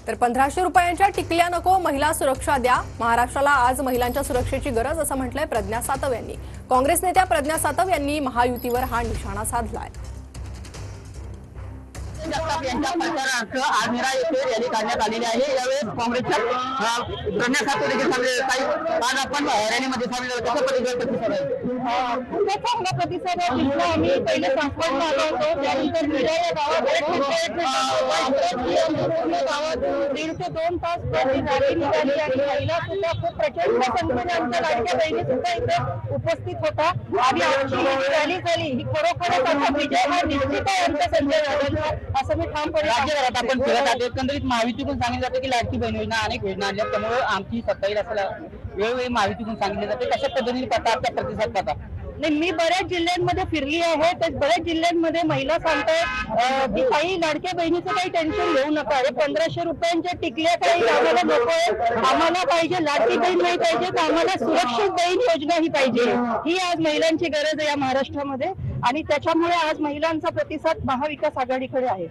तर 1500 रुपयांच्या टिकल्या नको, महिला सुरक्षा द्या। महाराष्ट्राला आज महिलांच्या सुरक्षेची गरज असं म्हटलंय प्रज्ञा सातव यांनी। काँग्रेस नेत्या प्रज्ञा सातव यांनी महायुतीवर हा निशाणा साधलाय। यांच्या प्रचारार्थ आज मीरा येथे रॅली काढण्यात आलेली आहे। यावेळेस काँग्रेसच्या प्रज्ञा सातव देखील सामील आहेत। आज आपण रॅलीमध्ये सामील आहोत, कसा प्रतिसाद आहे? खूप चांगला प्रतिसाद आहे। तिथला आम्ही पहिले संपर्क आलो होतो, त्यानंतर मीरा या गावात गावात 1.5 ते 2 तास रॅली निघाली आणि महिला सुद्धा खूप प्रचंड संख्येने आमच्या लाडक्या बहिणी सुद्धा इथे उपस्थित होता आणि आमची रॅली झाली ही खरोखरच आता विजय हा निश्चित आहे आमच्या संजय गावाचा, असं मी ठामपणे राज्यभरात आपण फिरत आहोत। एकंदरीत महायुतीतून सांगितलं जातं की लाडकी बहीण योजना अनेक योजना आल्या, त्यामुळे आमची सत्ता येईल असं वेळोवेळी महायुतीतून सांगितलं जाते। कशा पद्धतीने प्रकारचा प्रतिसाद पाहता? नाही, मी बऱ्याच जिल्ह्यांमध्ये फिरली आहे, तर बऱ्याच जिल्ह्यांमध्ये महिला सांगतायत की काही लाडक्या बहिणीचं काही टेन्शन घेऊ नका, हे 1500 रुपयांच्या टिकल्या काही आम्हाला नकोय, आम्हाला पाहिजे लाडकी बहीण नाही पाहिजे, तर आम्हाला सुरक्षित बहीण योजना ही पाहिजे। ही आज महिलांची गरज आहे या महाराष्ट्रामध्ये आणि त्याच्यामुळे आज महिलांचा प्रतिसाद महाविकास आघाडीकडे आहे।